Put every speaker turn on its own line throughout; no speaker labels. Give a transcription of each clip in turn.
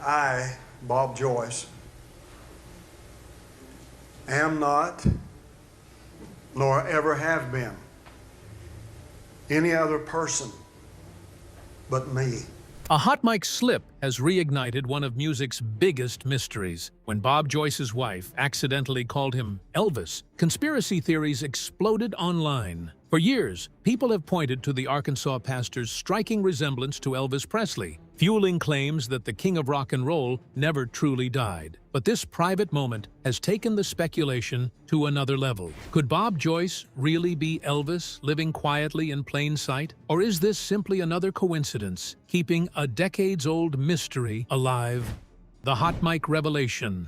I, Bob Joyce, am not, nor ever have been, any other person but me.
A hot mic slip has reignited one of music's biggest mysteries. When Bob Joyce's wife accidentally called him Elvis, conspiracy theories exploded online. For years, people have pointed to the Arkansas pastor's striking resemblance to Elvis Presley, fueling claims that the king of rock and roll never truly died. But this private moment has taken the speculation to another level. Could Bob Joyce really be Elvis, living quietly in plain sight? Or is this simply another coincidence, keeping a decades-old mystery alive? The hot mic revelation.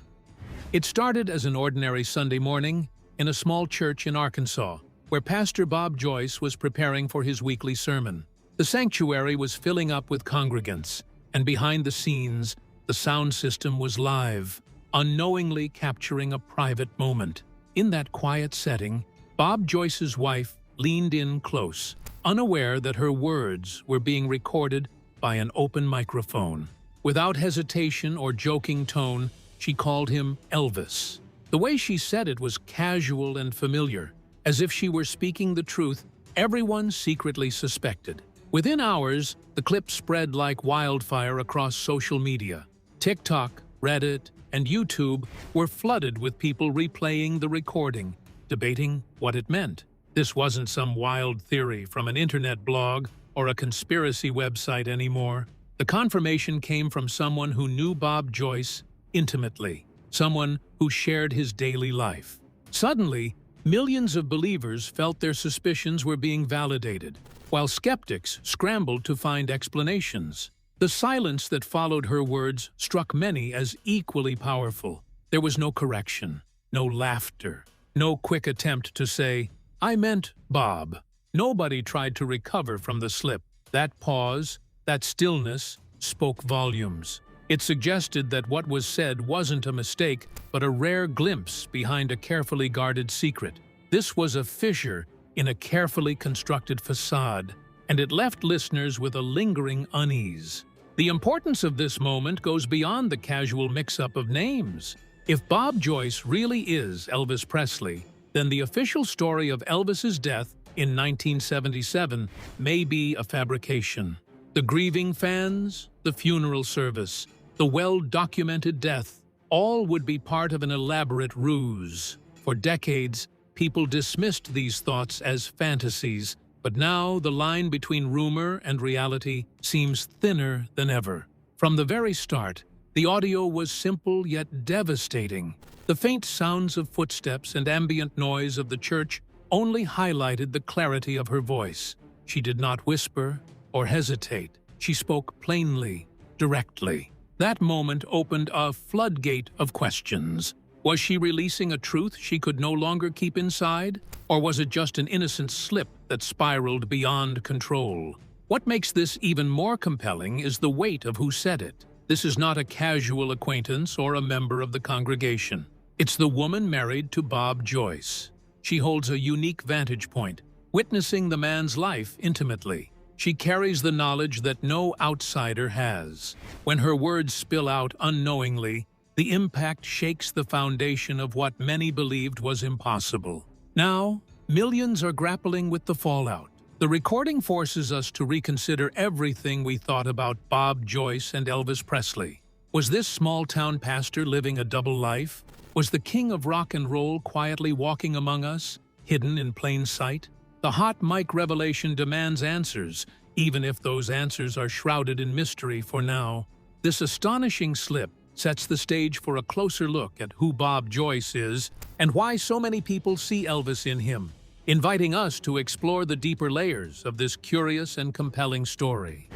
It started as an ordinary Sunday morning in a small church in Arkansas, where Pastor Bob Joyce was preparing for his weekly sermon. The sanctuary was filling up with congregants, and behind the scenes, the sound system was live, unknowingly capturing a private moment. In that quiet setting, Bob Joyce's wife leaned in close, unaware that her words were being recorded by an open microphone. Without hesitation or joking tone, she called him Elvis. The way she said it was casual and familiar, as if she were speaking the truth everyone secretly suspected. Within hours, the clip spread like wildfire across social media. TikTok, Reddit, and YouTube were flooded with people replaying the recording, debating what it meant. This wasn't some wild theory from an internet blog or a conspiracy website anymore. The confirmation came from someone who knew Bob Joyce intimately, someone who shared his daily life. Suddenly, millions of believers felt their suspicions were being validated, while skeptics scrambled to find explanations. The silence that followed her words struck many as equally powerful. There was no correction, no laughter, no quick attempt to say, "I meant Bob." Nobody tried to recover from the slip. That pause, that stillness, spoke volumes. It suggested that what was said wasn't a mistake, but a rare glimpse behind a carefully guarded secret. This was a fissure in a carefully constructed facade, and it left listeners with a lingering unease. The importance of this moment goes beyond the casual mix-up of names. If Bob Joyce really is Elvis Presley, then the official story of Elvis's death in 1977 may be a fabrication. The grieving fans, the funeral service, the well-documented death, all would be part of an elaborate ruse. For decades, people dismissed these thoughts as fantasies, but now the line between rumor and reality seems thinner than ever. From the very start, the audio was simple yet devastating. The faint sounds of footsteps and ambient noise of the church only highlighted the clarity of her voice. She did not whisper or hesitate. She spoke plainly, directly. That moment opened a floodgate of questions. Was she releasing a truth she could no longer keep inside? Or was it just an innocent slip that spiraled beyond control? What makes this even more compelling is the weight of who said it. This is not a casual acquaintance or a member of the congregation. It's the woman married to Bob Joyce. She holds a unique vantage point, witnessing the man's life intimately. She carries the knowledge that no outsider has. When her words spill out unknowingly, the impact shakes the foundation of what many believed was impossible. Now, millions are grappling with the fallout. The recording forces us to reconsider everything we thought about Bob Joyce and Elvis Presley. Was this small-town pastor living a double life? Was the king of rock and roll quietly walking among us, hidden in plain sight? The hot mic revelation demands answers, even if those answers are shrouded in mystery for now. This astonishing slip sets the stage for a closer look at who Bob Joyce is and why so many people see Elvis in him, inviting us to explore the deeper layers of this curious and compelling story.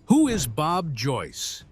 Who is Bob Joyce?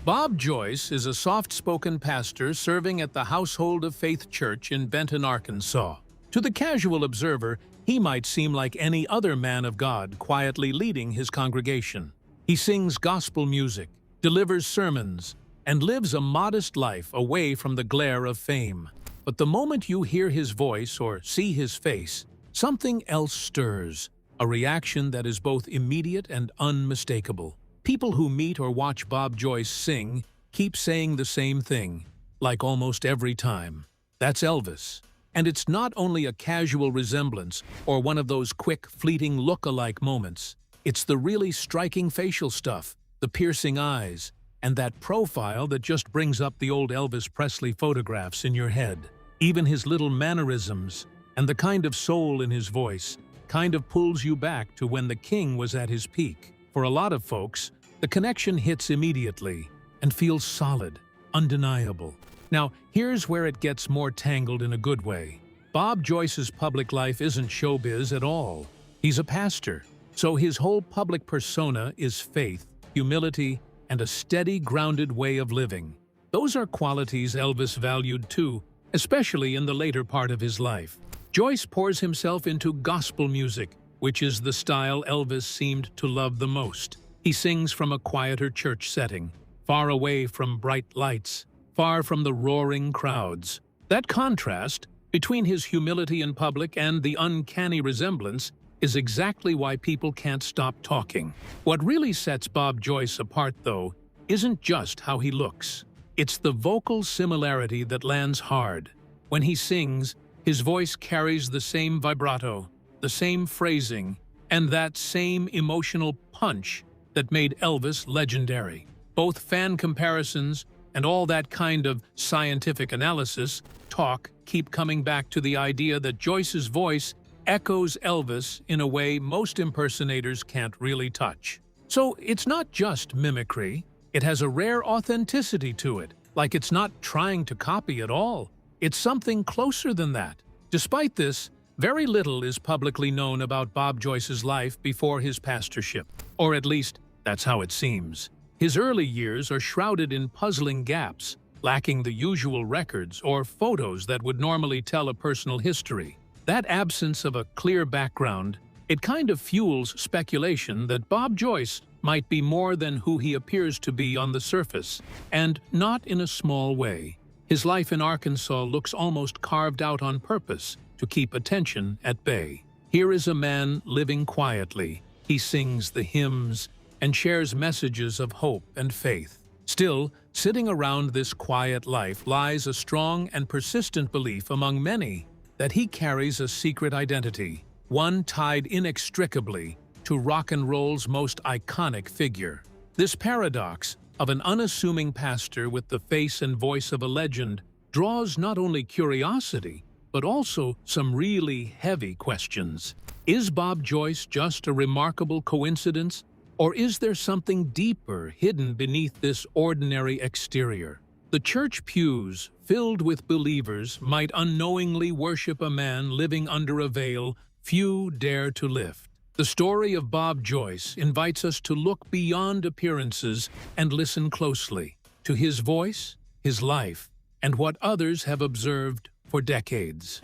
Bob Joyce is a soft-spoken pastor serving at the Household of Faith Church in Benton, Arkansas. To the casual observer, he might seem like any other man of God quietly leading his congregation. He sings gospel music, delivers sermons, and lives a modest life away from the glare of fame. But the moment you hear his voice or see his face, something else stirs, a reaction that is both immediate and unmistakable. People who meet or watch Bob Joyce sing keeps saying the same thing, like almost every time. That's Elvis. And it's not only a casual resemblance or one of those quick, fleeting look-alike moments. It's the really striking facial stuff, the piercing eyes, and that profile that just brings up the old Elvis Presley photographs in your head. Even his little mannerisms and the kind of soul in his voice kind of pulls you back to when the king was at his peak. For a lot of folks, the connection hits immediately and feels solid, undeniable. Now, here's where it gets more tangled in a good way. Bob Joyce's public life isn't showbiz at all. He's a pastor, so his whole public persona is faith, humility, and a steady, grounded way of living. Those are qualities Elvis valued too, especially in the later part of his life. Joyce pours himself into gospel music, which is the style Elvis seemed to love the most. He sings from a quieter church setting, far away from bright lights, far from the roaring crowds. That contrast between his humility in public and the uncanny resemblance is exactly why people can't stop talking. What really sets Bob Joyce apart, though, isn't just how he looks. It's the vocal similarity that lands hard. When he sings, his voice carries the same vibrato, the same phrasing, and that same emotional punch that made Elvis legendary. Both fan comparisons and all that kind of scientific analysis talk keep coming back to the idea that Joyce's voice echoes Elvis in a way most impersonators can't really touch. So it's not just mimicry, it has a rare authenticity to it, like it's not trying to copy at all. It's something closer than that. Despite this, very little is publicly known about Bob Joyce's life before his pastorship, or at least that's how it seems. His early years are shrouded in puzzling gaps, lacking the usual records or photos that would normally tell a personal history. That absence of a clear background, it kind of fuels speculation that Bob Joyce might be more than who he appears to be on the surface, and not in a small way. His life in Arkansas looks almost carved out on purpose to keep attention at bay. Here is a man living quietly. He sings the hymns and shares messages of hope and faith. Still, sitting around this quiet life lies a strong and persistent belief among many that he carries a secret identity, one tied inextricably to rock and roll's most iconic figure. This paradox of an unassuming pastor with the face and voice of a legend draws not only curiosity, but also some really heavy questions. Is Bob Joyce just a remarkable coincidence, or is there something deeper hidden beneath this ordinary exterior? The church pews, filled with believers, might unknowingly worship a man living under a veil few dare to lift. The story of Bob Joyce invites us to look beyond appearances and listen closely to his voice, his life, and what others have observed for decades.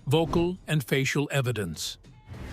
Vocal and facial evidence.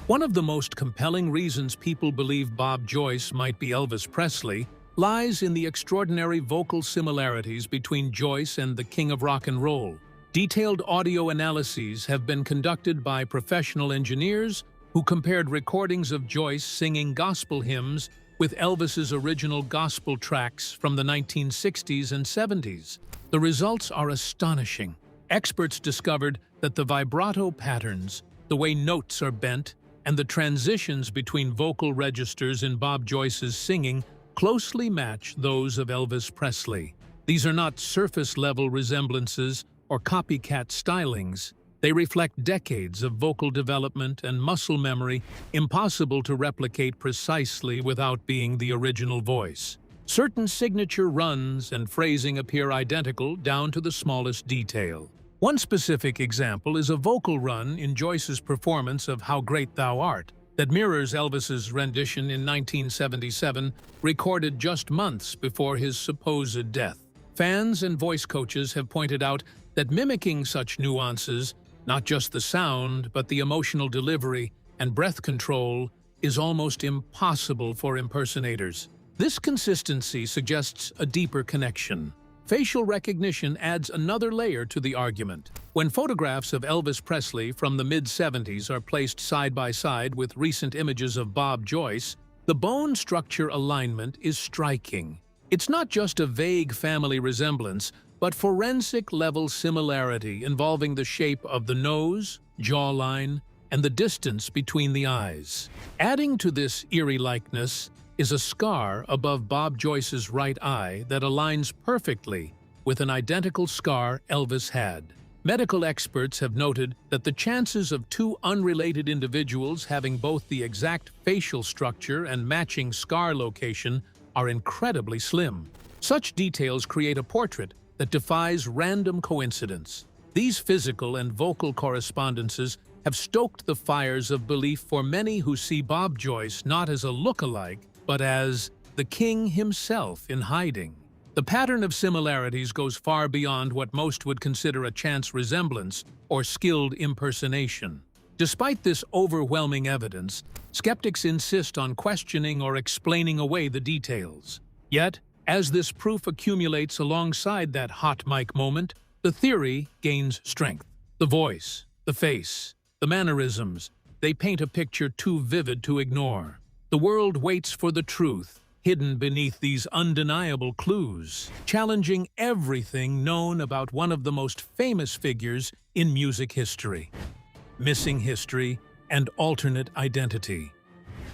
One of the most compelling reasons people believe Bob Joyce might be Elvis Presley lies in the extraordinary vocal similarities between Joyce and the King of Rock and Roll. Detailed audio analyses have been conducted by professional engineers who compared recordings of Joyce singing gospel hymns with Elvis's original gospel tracks from the 1960s and 70s. The results are astonishing. Experts discovered that the vibrato patterns, the way notes are bent, and the transitions between vocal registers in Bob Joyce's singing closely match those of Elvis Presley. These are not surface-level resemblances or copycat stylings. They reflect decades of vocal development and muscle memory impossible to replicate precisely without being the original voice. Certain signature runs and phrasing appear identical down to the smallest detail. One specific example is a vocal run in Joyce's performance of How Great Thou Art that mirrors Elvis's rendition in 1977, recorded just months before his supposed death. Fans and voice coaches have pointed out that mimicking such nuances, not just the sound, but the emotional delivery and breath control, is almost impossible for impersonators. This consistency suggests a deeper connection. Facial recognition adds another layer to the argument. When photographs of Elvis Presley from the mid-70s are placed side by side with recent images of Bob Joyce, the bone structure alignment is striking. It's not just a vague family resemblance, but forensic-level similarity involving the shape of the nose, jawline, and the distance between the eyes. Adding to this eerie likeness is a scar above Bob Joyce's right eye that aligns perfectly with an identical scar Elvis had. Medical experts have noted that the chances of two unrelated individuals having both the exact facial structure and matching scar location are incredibly slim. Such details create a portrait that defies random coincidence. These physical and vocal correspondences have stoked the fires of belief for many who see Bob Joyce not as a look-alike, but as the king himself in hiding. The pattern of similarities goes far beyond what most would consider a chance resemblance or skilled impersonation. Despite this overwhelming evidence, skeptics insist on questioning or explaining away the details. Yet, as this proof accumulates alongside that hot mic moment, the theory gains strength. The voice, the face, the mannerisms, they paint a picture too vivid to ignore. The world waits for the truth, hidden beneath these undeniable clues, challenging everything known about one of the most famous figures in music history. Missing history and alternate identity.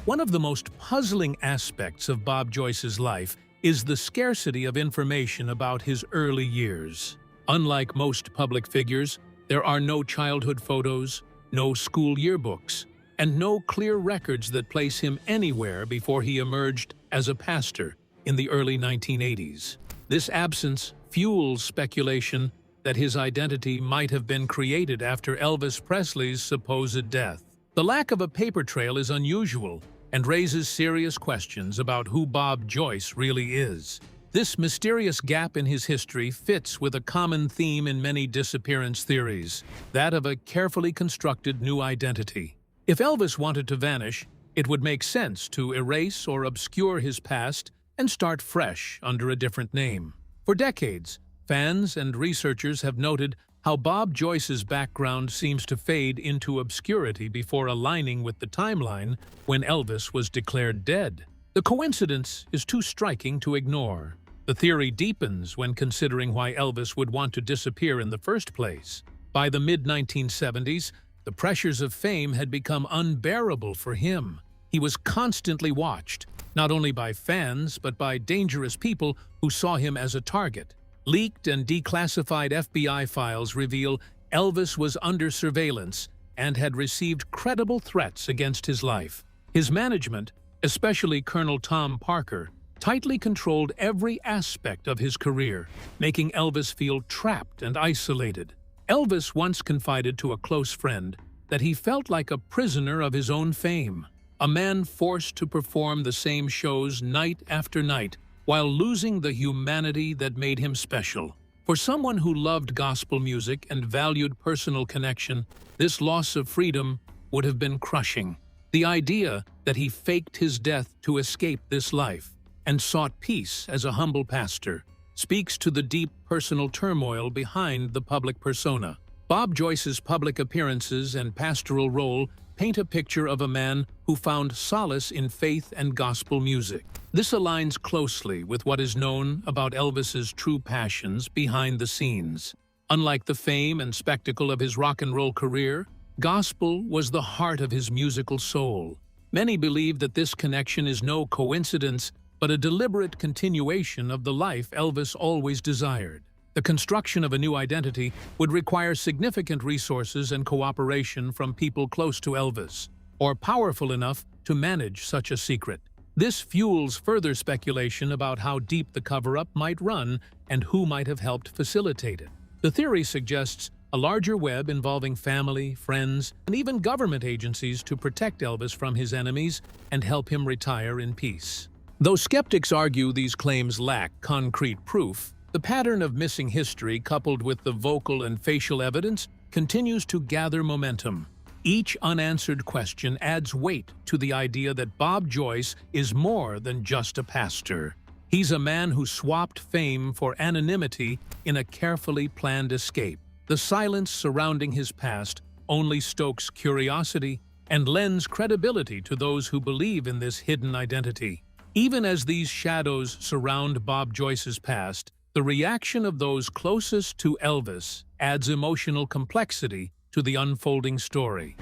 One of the most puzzling aspects of Bob Joyce's life is the scarcity of information about his early years. Unlike most public figures, there are no childhood photos, no school yearbooks, and no clear records that place him anywhere before he emerged as a pastor in the early 1980s. This absence fuels speculation that his identity might have been created after Elvis Presley's supposed death. The lack of a paper trail is unusual and raises serious questions about who Bob Joyce really is. This mysterious gap in his history fits with a common theme in many disappearance theories, that of a carefully constructed new identity. If Elvis wanted to vanish, it would make sense to erase or obscure his past and start fresh under a different name. For decades, fans and researchers have noted how Bob Joyce's background seems to fade into obscurity before aligning with the timeline when Elvis was declared dead. The coincidence is too striking to ignore. The theory deepens when considering why Elvis would want to disappear in the first place. By the mid-1970s, the pressures of fame had become unbearable for him. He was constantly watched, not only by fans but by dangerous people who saw him as a target. Leaked and declassified FBI files reveal Elvis was under surveillance and had received credible threats against his life. His management, especially Colonel Tom Parker, tightly controlled every aspect of his career, making Elvis feel trapped and isolated. Elvis once confided to a close friend that he felt like a prisoner of his own fame, a man forced to perform the same shows night after night while losing the humanity that made him special. For someone who loved gospel music and valued personal connection, this loss of freedom would have been crushing. The idea that he faked his death to escape this life and sought peace as a humble pastor speaks to the deep personal turmoil behind the public persona. Bob Joyce's public appearances and pastoral role paint a picture of a man who found solace in faith and gospel music. This aligns closely with what is known about Elvis's true passions behind the scenes. Unlike the fame and spectacle of his rock and roll career, gospel was the heart of his musical soul. Many believe that this connection is no coincidence, but a deliberate continuation of the life Elvis always desired. The construction of a new identity would require significant resources and cooperation from people close to Elvis, or powerful enough to manage such a secret. This fuels further speculation about how deep the cover-up might run and who might have helped facilitate it. The theory suggests a larger web involving family, friends, and even government agencies to protect Elvis from his enemies and help him retire in peace. Though skeptics argue these claims lack concrete proof, the pattern of missing history coupled with the vocal and facial evidence continues to gather momentum. Each unanswered question adds weight to the idea that Bob Joyce is more than just a pastor. He's a man who swapped fame for anonymity in a carefully planned escape. The silence surrounding his past only stokes curiosity and lends credibility to those who believe in this hidden identity. Even as these shadows surround Bob Joyce's past, the reaction of those closest to Elvis adds emotional complexity to the unfolding story.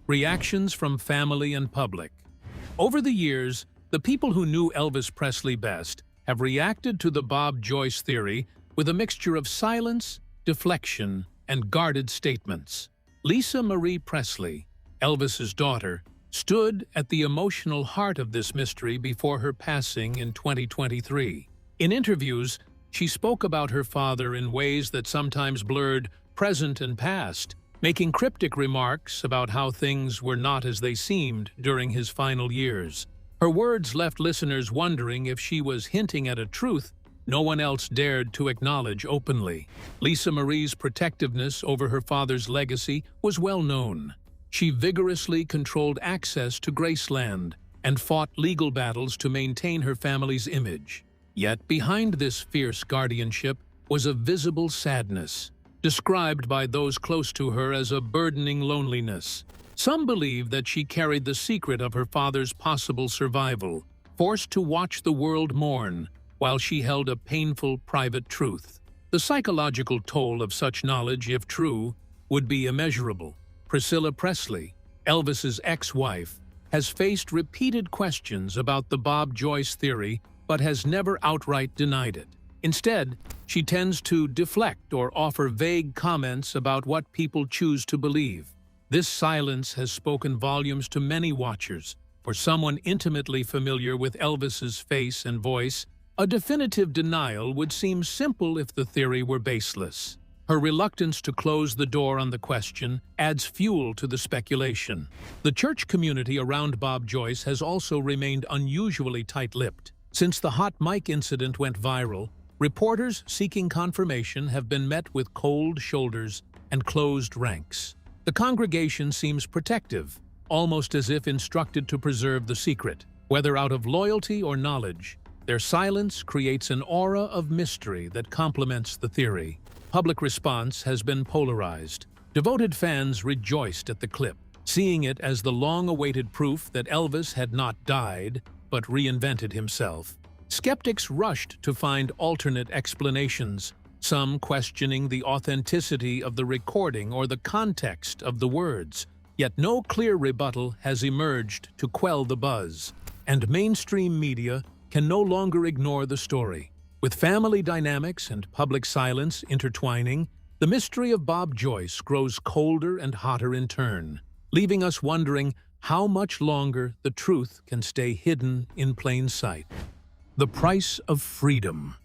Reactions from family and public. Over the years, the people who knew Elvis Presley best have reacted to the Bob Joyce theory with a mixture of silence, deflection, and guarded statements. Lisa Marie Presley, Elvis's daughter, stood at the emotional heart of this mystery before her passing in 2023. In interviews, she spoke about her father in ways that sometimes blurred present and past, making cryptic remarks about how things were not as they seemed during his final years. Her words left listeners wondering if she was hinting at a truth no one else dared to acknowledge openly. Lisa Marie's protectiveness over her father's legacy was well known. She vigorously controlled access to Graceland and fought legal battles to maintain her family's image. Yet behind this fierce guardianship was a visible sadness, described by those close to her as a burdening loneliness. Some believe that she carried the secret of her father's possible survival, forced to watch the world mourn while she held a painful private truth. The psychological toll of such knowledge, if true, would be immeasurable. Priscilla Presley, Elvis's ex-wife, has faced repeated questions about the Bob Joyce theory but has never outright denied it. Instead, she tends to deflect or offer vague comments about what people choose to believe. This silence has spoken volumes to many watchers. For someone intimately familiar with Elvis's face and voice, a definitive denial would seem simple if the theory were baseless. Her reluctance to close the door on the question adds fuel to the speculation. The church community around Bob Joyce has also remained unusually tight-lipped. Since the hot mic incident went viral, reporters seeking confirmation have been met with cold shoulders and closed ranks. The congregation seems protective, almost as if instructed to preserve the secret. Whether out of loyalty or knowledge, their silence creates an aura of mystery that complements the theory. Public response has been polarized. Devoted fans rejoiced at the clip, seeing it as the long-awaited proof that Elvis had not died, but reinvented himself. Skeptics rushed to find alternate explanations, some questioning the authenticity of the recording or the context of the words. Yet no clear rebuttal has emerged to quell the buzz, and mainstream media can no longer ignore the story. With family dynamics and public silence intertwining, the mystery of Bob Joyce grows colder and hotter in turn, leaving us wondering how much longer the truth can stay hidden in plain sight. The price of freedom.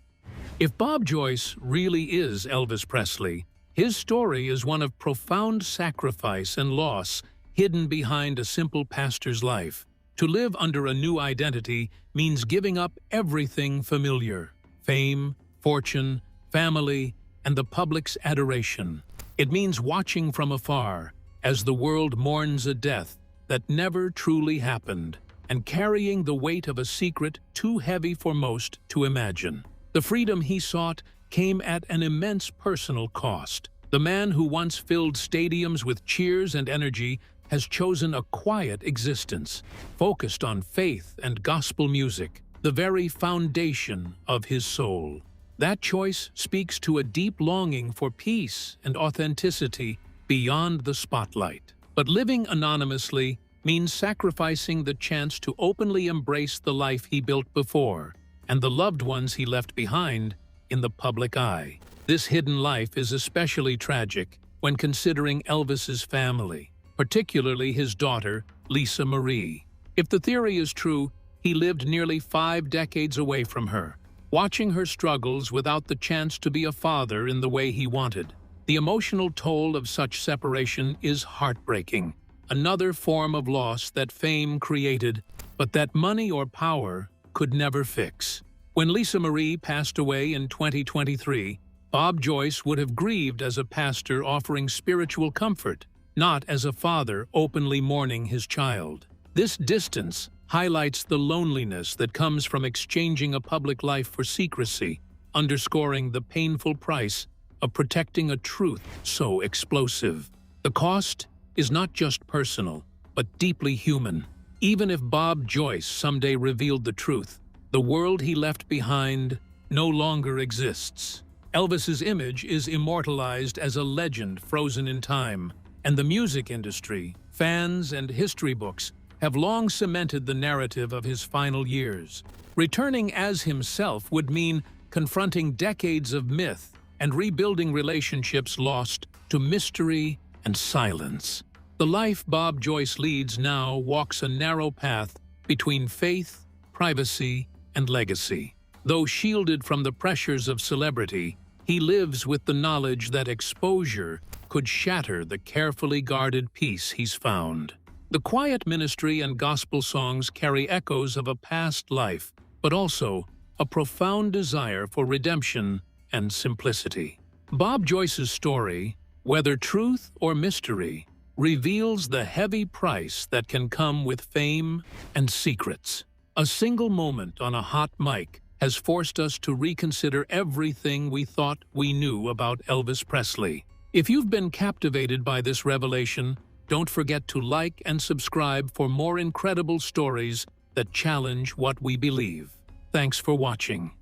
If Bob Joyce really is Elvis Presley, his story is one of profound sacrifice and loss hidden behind a simple pastor's life. To live under a new identity means giving up everything familiar: fame, fortune, family, and the public's adoration. It means watching from afar as the world mourns a death that never truly happened, and carrying the weight of a secret too heavy for most to imagine. The freedom he sought came at an immense personal cost. The man who once filled stadiums with cheers and energy has chosen a quiet existence, focused on faith and gospel music, the very foundation of his soul. That choice speaks to a deep longing for peace and authenticity beyond the spotlight. But living anonymously means sacrificing the chance to openly embrace the life he built before and the loved ones he left behind in the public eye. This hidden life is especially tragic when considering Elvis's family, particularly his daughter, Lisa Marie. If the theory is true, he lived nearly 5 decades away from her, watching her struggles without the chance to be a father in the way he wanted. The emotional toll of such separation is heartbreaking, another form of loss that fame created, but that money or power could never fix. When Lisa Marie passed away in 2023, Bob Joyce would have grieved as a pastor offering spiritual comfort, not as a father openly mourning his child. This distance highlights the loneliness that comes from exchanging a public life for secrecy, underscoring the painful price of protecting a truth so explosive. The cost is not just personal, but deeply human. Even if Bob Joyce someday revealed the truth, The world he left behind no longer exists. Elvis's image is immortalized as a legend frozen in time, and the music industry, fans, and history books have long cemented the narrative of his final years. Returning as himself would mean confronting decades of myth and rebuilding relationships lost to mystery and silence. The life Bob Joyce leads now walks a narrow path between faith, privacy, and legacy. Though shielded from the pressures of celebrity, he lives with the knowledge that exposure could shatter the carefully guarded peace he's found. The quiet ministry and gospel songs carry echoes of a past life, but also a profound desire for redemption and simplicity. Bob Joyce's story, whether truth or mystery, reveals the heavy price that can come with fame and secrets. A single moment on a hot mic has forced us to reconsider everything we thought we knew about Elvis Presley. If you've been captivated by this revelation, don't forget to like and subscribe for more incredible stories that challenge what we believe. Thanks for watching.